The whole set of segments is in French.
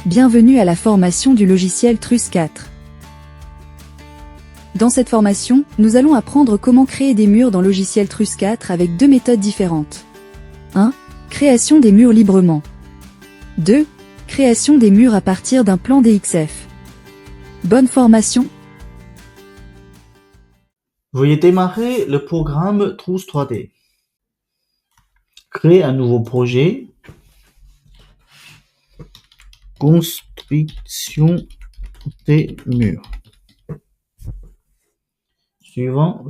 Bienvenue à la formation du logiciel TRUS 4. Dans cette formation, nous allons apprendre comment créer des murs dans logiciel TRUS 4 avec deux méthodes différentes. 1. Création des murs librement. 2. Création des murs à partir d'un plan DXF. Bonne formation! Veuillez démarrer le programme TRUS 3D. Créer un nouveau projet. Construction des murs. Suivant.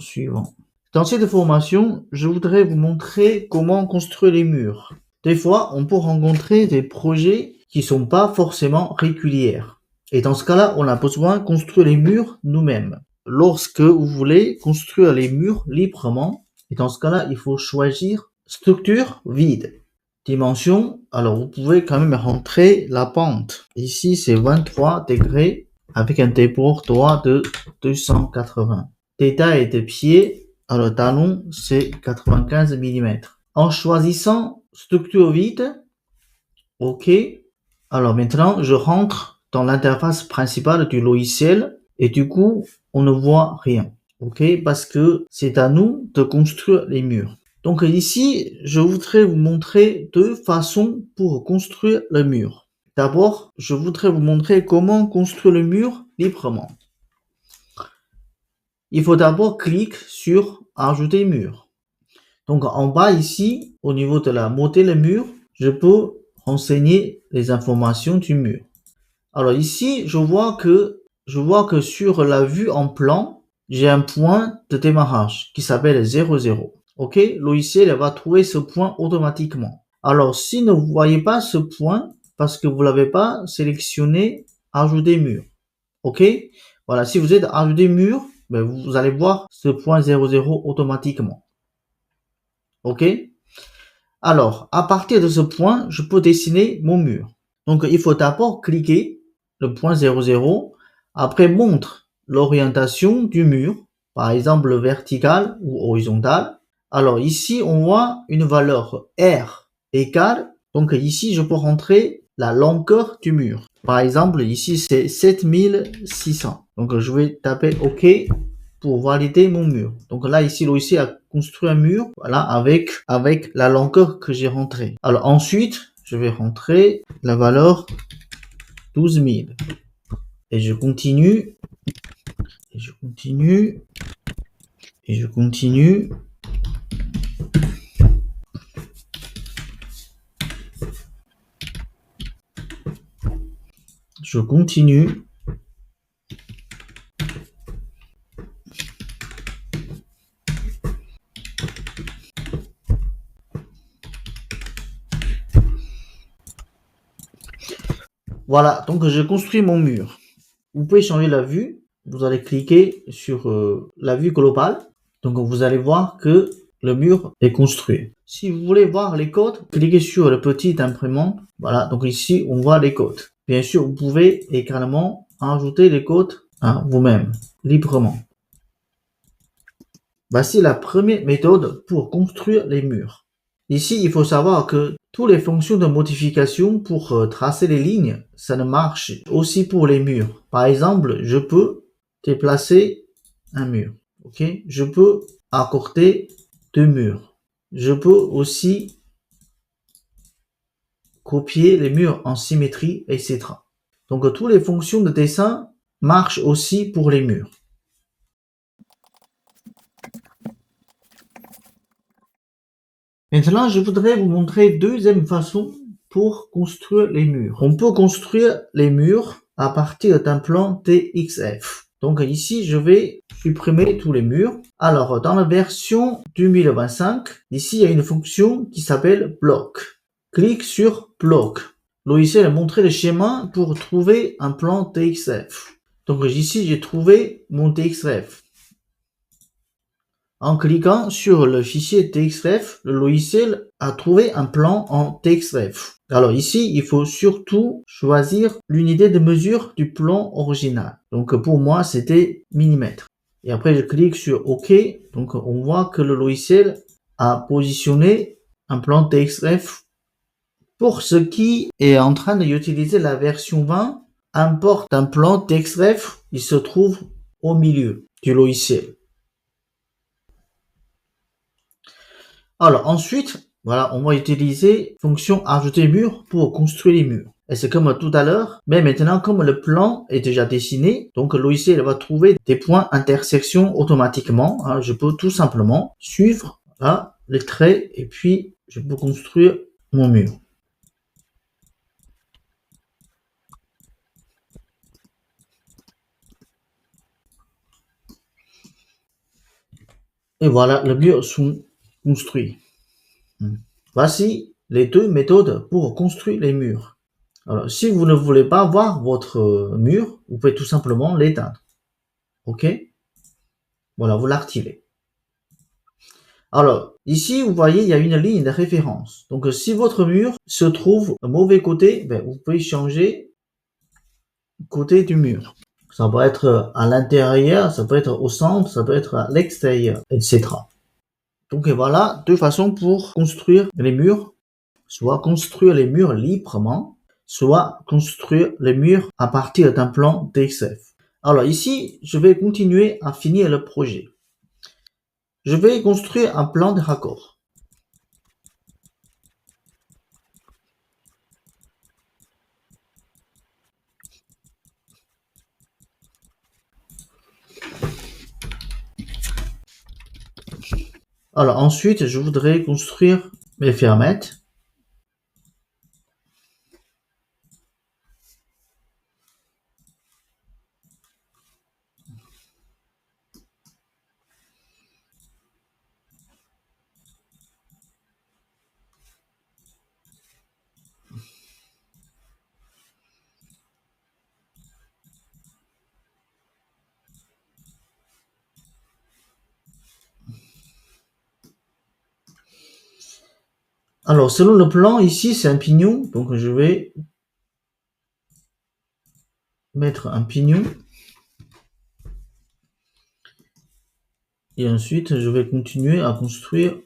Dans cette formation, je voudrais vous montrer comment construire les murs. Des fois, on peut rencontrer des projets qui sont pas forcément réguliers. Et dans ce cas-là, on a besoin de construire les murs nous-mêmes. Lorsque vous voulez construire les murs librement, et dans ce cas-là, il faut choisir structure vide. Dimension, alors vous pouvez quand même rentrer la pente. Ici, c'est 23 degrés avec un débord droit de 280. Détail de pied, alors talon, c'est 95 mm. En choisissant structure vide, OK. Alors maintenant, je rentre dans l'interface principale du logiciel et du coup, on ne voit rien. OK, parce que c'est à nous de construire les murs. Donc ici, je voudrais vous montrer deux façons pour construire le mur. D'abord, je voudrais vous montrer comment construire le mur librement. Il faut d'abord cliquer sur Ajouter mur. Donc en bas ici, au niveau de la modèle mur, je peux renseigner les informations du mur. Alors ici, je vois que sur la vue en plan, j'ai un point de démarrage qui s'appelle 00. OK, le logiciel va trouver ce point automatiquement. Alors, si vous ne voyez pas ce point, parce que vous l'avez pas sélectionné, ajouter mur. OK, voilà, si vous êtes ajouter mur, ben vous allez voir ce point 00 automatiquement. OK, alors, à partir de ce point, je peux dessiner mon mur. Donc, il faut d'abord cliquer le point 00, après montre l'orientation du mur, par exemple vertical ou horizontal. Alors ici, on voit une valeur R égale, donc ici, je peux rentrer la longueur du mur. Par exemple, ici, c'est 7600. Donc, je vais taper OK pour valider mon mur. Donc là, ici, le logiciel a construit un mur, voilà, avec la longueur que j'ai rentrée. Alors ensuite, je vais rentrer la valeur 12 000. Et je continue. Et je continue. Et je continue. Je continue. Voilà, donc je construis mon mur. Vous pouvez changer la vue. Vous allez cliquer sur la vue globale. Donc vous allez voir que le mur est construit. Si vous voulez voir les codes, cliquez sur le petit imprimante. Voilà, donc ici on voit les codes. Bien sûr, vous pouvez également ajouter les codes à vous-même, librement. Voici la première méthode pour construire les murs. Ici, il faut savoir que toutes les fonctions de modification pour tracer les lignes, ça ne marche aussi pour les murs. Par exemple, je peux déplacer un mur. OK? Je peux accorder deux murs. Je peux aussi copier les murs en symétrie, etc. Donc, toutes les fonctions de dessin marchent aussi pour les murs. Maintenant, je voudrais vous montrer deuxième façon pour construire les murs. On peut construire les murs à partir d'un plan DXF. Donc ici, je vais supprimer tous les murs. Alors, dans la version 2025, ici, il y a une fonction qui s'appelle bloc. Clique sur bloc. Le logiciel a montré le schéma pour trouver un plan DXF. Donc ici, j'ai trouvé mon DXF. En cliquant sur le fichier TXREF, le logiciel a trouvé un plan en TXREF. Alors ici, il faut surtout choisir l'unité de mesure du plan original. Donc pour moi, c'était millimètres. Et après, je clique sur OK. Donc on voit que le logiciel a positionné un plan TXREF Pour ceux qui est en train d'utiliser la version 20, importe un plan TextRef, il se trouve au milieu du logiciel. Alors ensuite, voilà, on va utiliser fonction ajouter mur pour construire les murs. Et c'est comme tout à l'heure, mais maintenant comme le plan est déjà dessiné, donc le logiciel va trouver des points intersection automatiquement. Hein, je peux tout simplement suivre là, les traits et puis je peux construire mon mur. Et voilà, les murs sont construits. Voici les deux méthodes pour construire les murs. Alors, si vous ne voulez pas voir votre mur, vous pouvez tout simplement l'éteindre. OK? Voilà, vous l'activez. Alors, ici, vous voyez, il y a une ligne de référence. Donc, si votre mur se trouve au mauvais côté, ben, vous pouvez changer le côté du mur. Ça peut être à l'intérieur, ça peut être au centre, ça peut être à l'extérieur, etc. Donc, voilà, deux façons pour construire les murs. Soit construire les murs librement, soit construire les murs à partir d'un plan TXF. Alors ici, je vais continuer à finir le projet. Je vais construire un plan de raccord. Alors ensuite, je voudrais construire mes fermettes. Alors selon le plan, ici c'est un pignon, donc je vais mettre un pignon. Et ensuite, je vais continuer à construire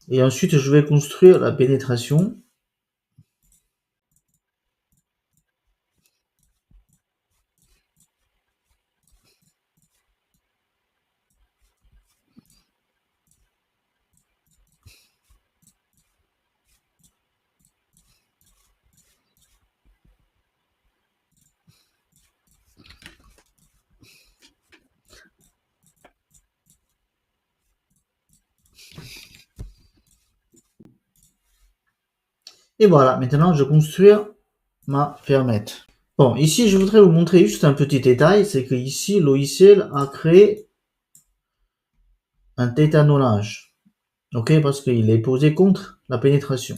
et ensuite je vais construire la pénétration. Et voilà, maintenant je vais construire ma fermette. Bon, ici je voudrais vous montrer juste un petit détail, c'est que ici le logiciel a créé un tétanolage. Ok, parce qu'il est posé contre la pénétration.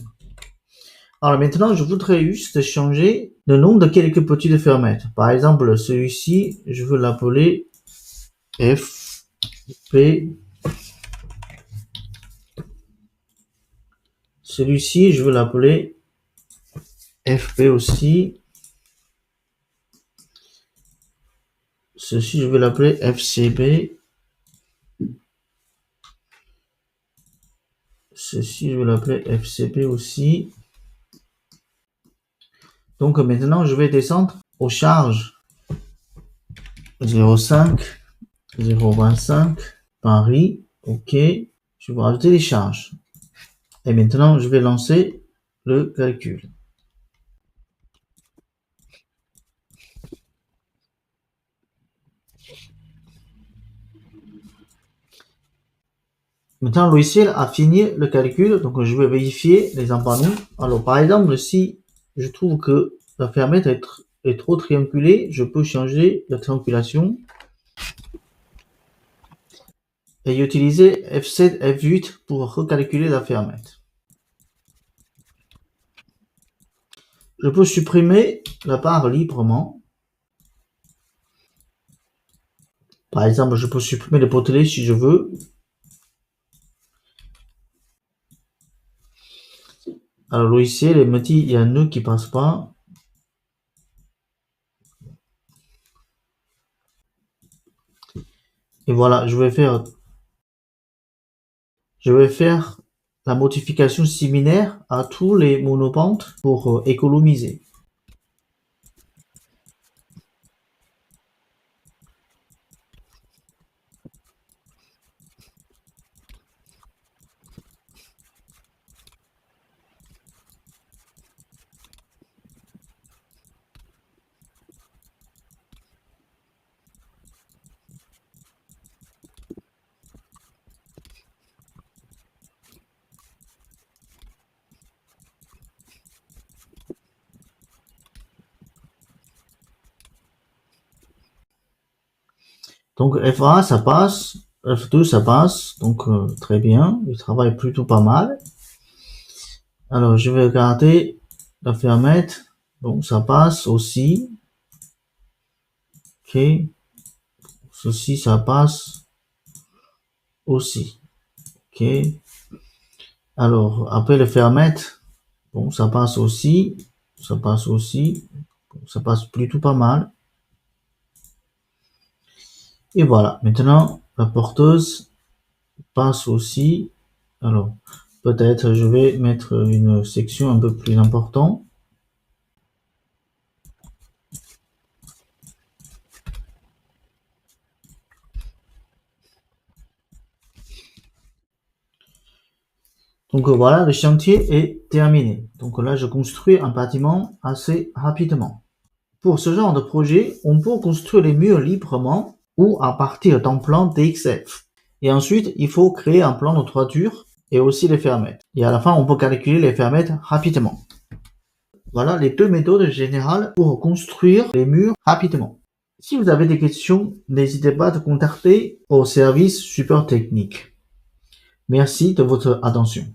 Alors maintenant, je voudrais juste changer le nom de quelques petites fermettes. Par exemple, celui-ci, je veux l'appeler FP. Celui-ci, je veux l'appeler FP aussi. Ceci, je vais l'appeler FCB. Ceci, je vais l'appeler FCB aussi. Donc maintenant, je vais descendre aux charges 0,5, 0,25, Paris. OK. Je vais rajouter les charges. Et maintenant, je vais lancer le calcul. Maintenant, le logiciel a fini le calcul, donc je vais vérifier les empannements. Alors, par exemple, si je trouve que la fermette est trop triangulée, je peux changer la triangulation. et utiliser F7, F8 pour recalculer la fermette. Je peux supprimer la part librement. Par exemple, je peux supprimer le potelet si je veux. Alors, le logiciel me dit il y a un nœud qui passe pas. Et voilà, je vais faire la modification similaire à tous les monopentes pour économiser. Donc F1 ça passe, F2 ça passe, donc très bien, il travaille plutôt pas mal. Alors je vais regarder la fermette, donc ça passe aussi. Ok, ceci ça passe aussi. Ok, alors après le fermette, bon ça passe aussi, ça passe aussi, ça passe plutôt pas mal. Et voilà, maintenant la porteuse passe aussi. Alors peut-être je vais mettre une section un peu plus importante. Donc voilà, le chantier est terminé. Donc là, je construis un bâtiment assez rapidement. Pour ce genre de projet, on peut construire les murs librement ou à partir d'un plan DXF. Et ensuite, il faut créer un plan de toiture et aussi les fermettes. Et à la fin, on peut calculer les fermettes rapidement. Voilà les deux méthodes générales pour construire les murs rapidement. Si vous avez des questions, n'hésitez pas à contacter au service support technique. Merci de votre attention.